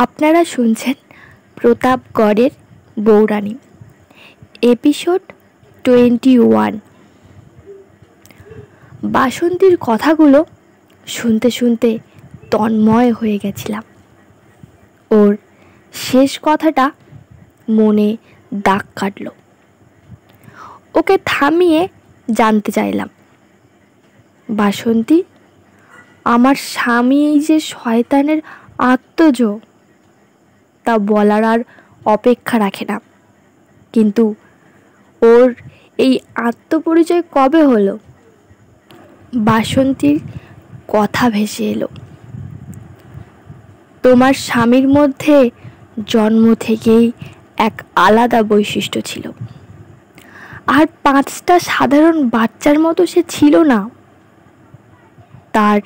আপনারা শুনছেন প্রতাপগড়ের বউরানী, এপিসোড 21। বাসন্তীর কথাগুলো শুনতে শুনতে তন্ময় হয়ে গেছিলাম। ওর শেষ কথাটা মনে দাগ কাটল। ওকে থামিয়ে জানতে চাইলাম, বাসন্তী, আমার স্বামী এই যে শয়তানের আত্মজ, তা বলার আর অপেক্ষা রাখে না, কিন্তু ওর এই আত্মপরিচয় কবে হলো? বাসন্তীর কথা ভেসে এলো, তোমার স্বামীর মধ্যে জন্ম থেকেই এক আলাদা বৈশিষ্ট্য ছিল, আর 5টা সাধারণ বাচ্চার মতো সে ছিল না। তার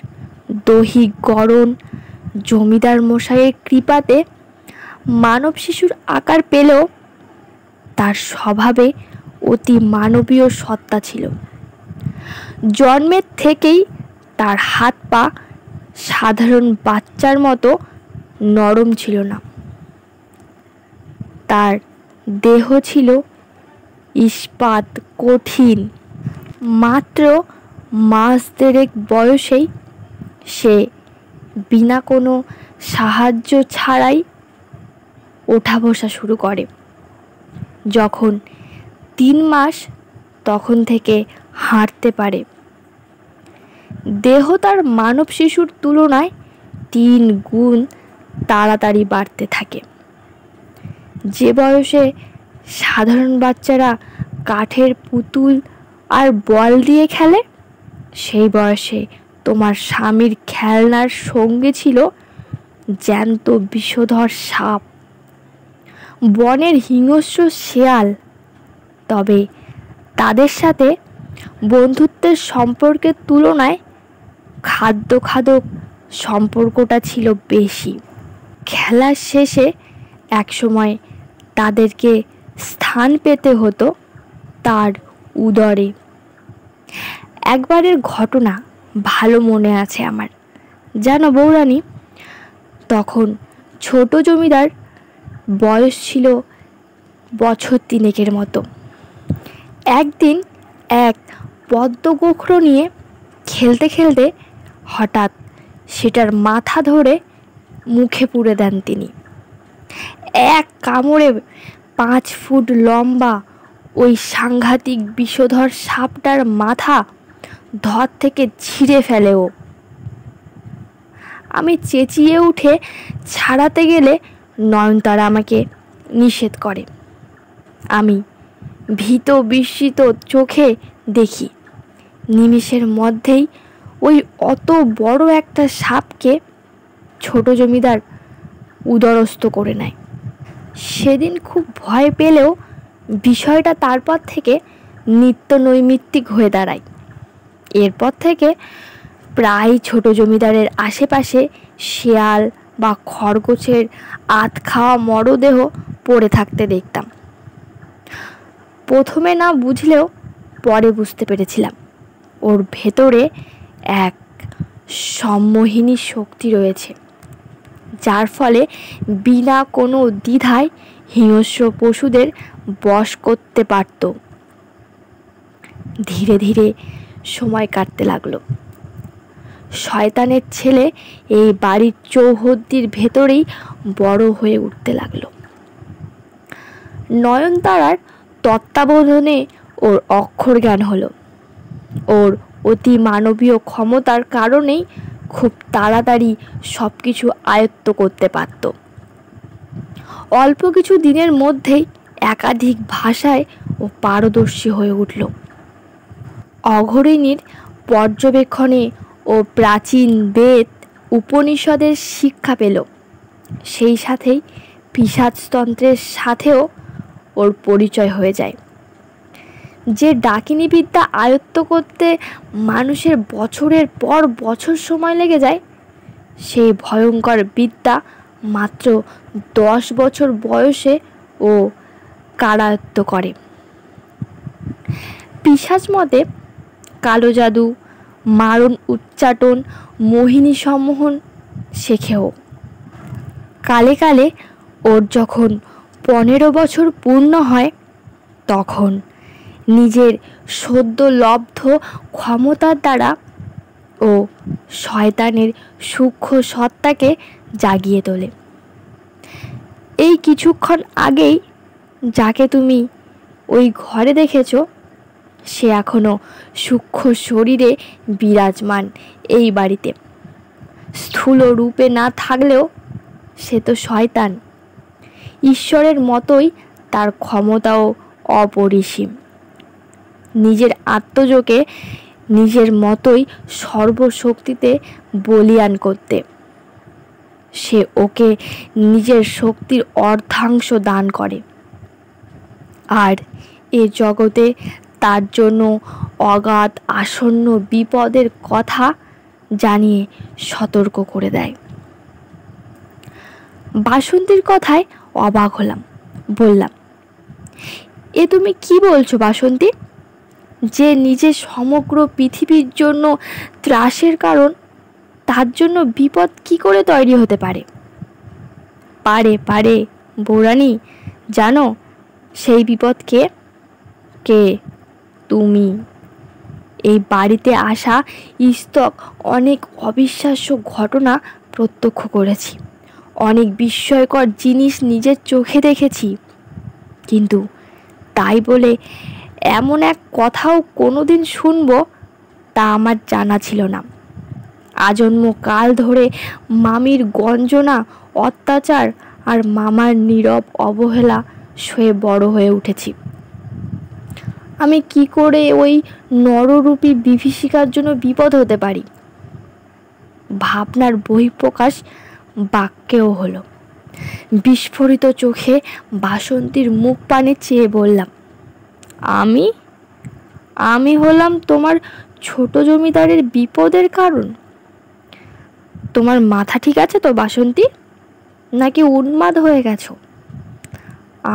দৈহিক গড়ন জমিদার মশাইয়ের কৃপাতে মানব শিশুর আকার পেলেও তার স্বভাবে অতি মানবীয় সত্তা ছিল। জন্মের থেকেই তার হাত পা সাধারণ বাচ্চার মতো নরম ছিল না। তার দেহ ছিল ইস্পাত কঠিন। মাত্র মাস দেড়েক বয়সেই সে বিনা কোনো সাহায্য ছাড়াই ওঠা বসা শুরু করে। যখন 3 মাস তখন থেকে হাঁটতে পারে। দেহ তার মানব শিশুর তুলনায় 3 গুণ তাড়াতাড়ি বাড়তে থাকে। যে বয়সে সাধারণ বাচ্চারা কাঠের পুতুল আর বল দিয়ে খেলে, সেই বয়সে তোমার স্বামীর খেলনার সঙ্গে ছিল জ্যান্ত বিষধর সাপ, বনের হিংস্র শেয়াল। তবে তাদের সাথে বন্ধুত্বের সম্পর্কের তুলনায় খাদ্য সম্পর্কটা ছিল বেশি। খেলার শেষে একসময় তাদেরকে স্থান পেতে হতো তার উদরে। একবারের ঘটনা ভালো মনে আছে আমার। জানো বউরানী, তখন ছোট জমিদার বয়স ছিল বছর 3 মতো। একদিন এক পদ্ম গোখরো নিয়ে খেলতে খেলতে হঠাৎ সেটার মাথা ধরে মুখে পুরে দেন তিনি। এক কামড়ে 5 ফুট লম্বা ওই সাংঘাতিক বিষধর সাপটার মাথা ধর থেকে ছিঁড়ে ফেলে ও। আমি চেঁচিয়ে উঠে ছাড়াতে গেলে নয়নতারা আমাকে নিষেধ করে। আমি ভীত বিস্মিত চোখে দেখি নিমেষের মধ্যেই ওই অত বড় একটা সাপকে ছোট জমিদার উদরস্থ করে নেয়। সেদিন খুব ভয় পেলেও বিষয়টা তারপর থেকে নিত্য নৈমিত্তিক হয়ে দাঁড়ায়। এরপর থেকে প্রায় ছোট জমিদারের আশেপাশে শেয়াল বা খরগোশের আধ খাওয়া মরদেহ পড়ে থাকতে দেখতাম। প্রথমে না বুঝলেও পরে বুঝতে পেরেছিলাম ওর ভেতরে এক সম্মোহিনী শক্তি রয়েছে, যার ফলে বিনা কোনো দ্বিধায় হিংস্র পশুদের বশ করতে পারত। ধীরে ধীরে সময় কাটতে লাগলো। শয়তানের ছেলে এই বাড়ির চৌহদ্দির ভেতরেই বড় হয়ে উঠতে লাগলো। নয়নতারার তত্ত্বাবধানে ওর অক্ষর জ্ঞান হলো। ওর অতি মানবীয় ক্ষমতার কারণেই খুব তাড়াতাড়ি সব কিছু আয়ত্ত করতে পারত। অল্প কিছু দিনের মধ্যেই একাধিক ভাষায় ও পারদর্শী হয়ে উঠল। অঘরিণীর পর্যবেক্ষণে ও প্রাচীন বেদ উপনিষদের শিক্ষা পেল। সেই সাথেই পিশাচতন্ত্রের সাথেও ওর পরিচয় হয়ে যায়। যে ডাকিনী বিদ্যা আয়ত্ত করতে মানুষের বছরের পর বছর সময় লেগে যায়, সেই ভয়ঙ্কর বিদ্যা মাত্র 10 বছর বয়সে ও কারায়ত্ত করে। পিশাচ মতে কালো জাদু, মারণ উচ্চাটন, মোহিনী সম্মোহন শেখেও। কালে কালে ওর যখন 15 বছর পূর্ণ হয় তখন নিজের সদ্য লব্ধ ক্ষমতার দ্বারা ও শয়তানের সূক্ষ্ম সত্তাকে জাগিয়ে তোলে। এই কিছুক্ষণ আগেই যাকে তুমি ওই ঘরে দেখেছ সে এখনো সূক্ষ্ম শরীরে বিরাজমান এই বাড়িতে। স্থূল রূপে না থাকলেও সে তো শয়তান। ঈশ্বরের মতোই তার ক্ষমতাও অপরিসীম। নিজের আত্মযোগে নিজের মতোই সর্বশক্তিতে বলীয়ান করতে সে ওকে নিজের শক্তির অর্ধাংশ দান করে, আর এ জগতে তার জন্য অগাধ আসন্ন বিপদের কথা জানিয়ে সতর্ক করে দেয়। বাসন্তীর কথায় অবাক হলাম। বললাম, এ তুমি কি বলছো বাসন্তী? যে নিজে সমগ্র পৃথিবীর জন্য ত্রাসের কারণ, তার জন্য বিপদ কি করে তৈরি হতে পারে? পারে পারে বৌরানী, জানো সেই বিপদ কে? কে? তুমি। এই বাড়িতে আসা ইস্তক অনেক অবিশ্বাস্য ঘটনা প্রত্যক্ষ করেছি, অনেক বিস্ময়কর জিনিস নিজের চোখে দেখেছি, কিন্তু তাই বলে এমন এক কথাও কোনোদিন শুনবো তা আমার জানা ছিল না। আজন্ম কাল ধরে মামির গঞ্জনা, অত্যাচার আর মামার নীরব অবহেলা সয়ে বড় হয়ে উঠেছি। আমি কি করে ওই নররূপী বিভীষিকার জন্য বিপদ হতে পারি? ভাবনার বহিঃপ্রকাশ বাক্যেও হলো। বিস্ফোরিত চোখে বাসন্তীর মুখ পানে চেয়ে বললাম, আমি আমি হলাম তোমার ছোট জমিদারের বিপদের কারণ? তোমার মাথা ঠিক আছে তো বাসন্তী, নাকি উন্মাদ হয়ে গেছো?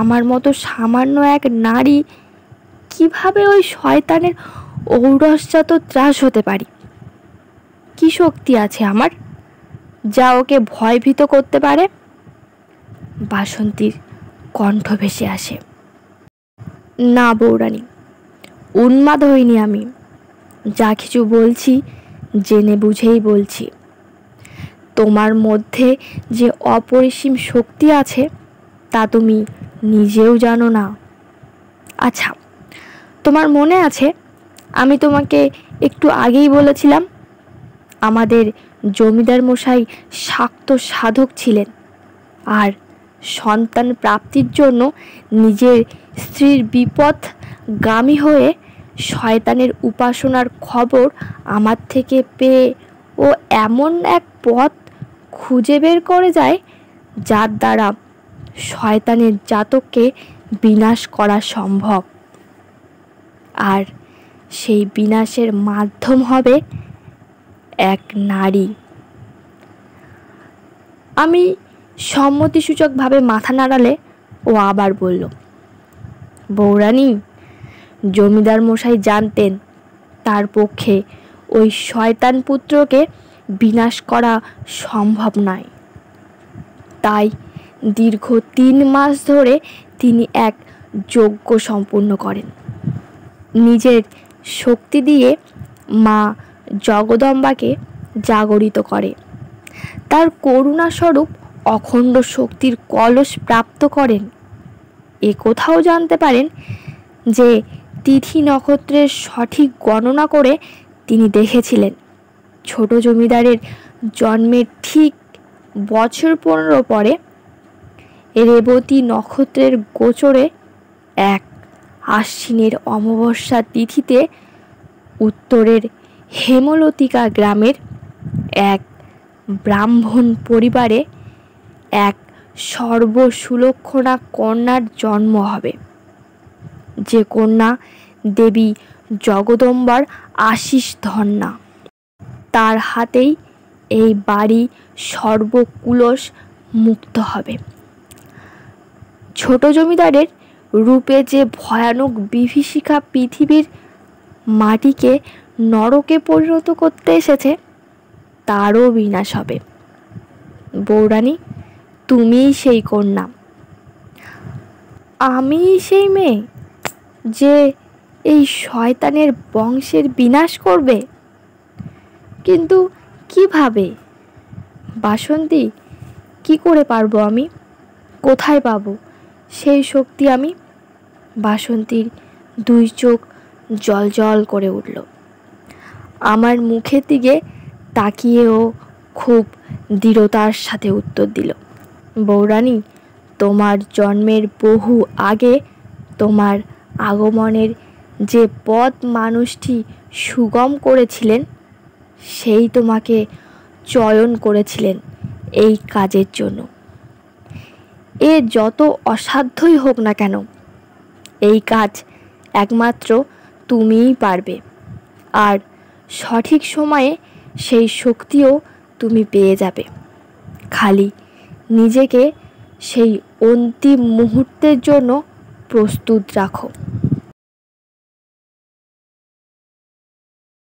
আমার মতো সামান্য এক নারী কিভাবে ওই শয়তানের ঔরসজাত ত্রাস হতে পারি? কি শক্তি আছে আমার যা ওকে ভয়ভীত করতে পারে? বাসন্তীর কণ্ঠ ভেসে আসে, না বৌরানী, উন্মাদ হইনি আমি। যা কিছু বলছি জেনে বুঝেই বলছি। তোমার মধ্যে যে অপরিসীম শক্তি আছে তা তুমি নিজেও জানো না। আচ্ছা, তোমার মনে আছে আমি তোমাকে একটু আগেই বলেছিলাম আমাদের জমিদার মশাই শাক্ত সাধক ছিলেন, আর সন্তান প্রাপ্তির জন্য নিজের স্ত্রীর বিপথগামী হয়ে শয়তানের উপাসনার খবর আমার থেকে পেয়ে ও এমন এক পথ খুঁজে বের করে যায় যার দ্বারা শয়তানের জাতককে বিনাশ করা সম্ভব, আর সেই বিনাশের মাধ্যম হবে এক নারী। আমি সম্মতিসূচকভাবে মাথা নাড়ালে ও আবার বলল, বৌরানী, জমিদার মশাই জানতেন তার পক্ষে ওই শয়তান পুত্রকে বিনাশ করা সম্ভব নয়। তাই দীর্ঘ 3 মাস ধরে তিনি এক যজ্ঞ সম্পূর্ণ করেন। নিজের শক্তি দিয়ে মা জগদম্বাকে জাগরিত করে, তার করুণাস্বরূপ অখণ্ড শক্তির কলস প্রাপ্ত করেন। এ কোথাও জানতে পারেন যে তিথি নক্ষত্রের সঠিক গণনা করে তিনি দেখেছিলেন ছোট জমিদারের জন্মের ঠিক বছর 15 পরে রেবতী নক্ষত্রের গোচরে এক আশ্বিনের অমাবস্যা তিথিতে উত্তরের হেমলতিকা গ্রামের এক ব্রাহ্মণ পরিবারে এক সর্বসুলক্ষণা কন্যার জন্ম হবে, যে কন্যা দেবী জগদম্বার আশিস ধন্যা। তার হাতেই এই বাড়ি সর্বকুলস মুক্ত হবে। ছোট জমিদারের রূপে যে ভয়ানক বিভীষিকা পৃথিবীর মাটিকে নরকে পরিণত করতে এসেছে তারও বিনাশ হবে। বৌরানী, তুমিই সেই কন্যা, আমি সেই মেয়ে যে এই শয়তানের বংশের বিনাশ করবে। কিন্তু কিভাবে বাসন্তী? কি করে পারবো আমি? কোথায় পাবো সেই শক্তি আমি? বাসন্তীর 2 চোখ জ্বলজ্বল করে উঠল। আমার মুখের দিকে তাকিয়েও খুব দৃঢ়তার সাথে উত্তর দিল, বউরানী, তোমার জন্মের বহু আগে তোমার আগমনের যে পথ মানুষটি সুগম করেছিলেন, সেই তোমাকে চয়ন করেছিলেন এই কাজের জন্য। এ যত অসাধ্যই হোক না কেন, এই কাজ একমাত্র তুমিই পারবে। আর সঠিক সময়ে সেই শক্তিও তুমি পেয়ে যাবে। খালি নিজেকে সেই অন্তিম মুহূর্তের জন্য প্রস্তুত রাখো।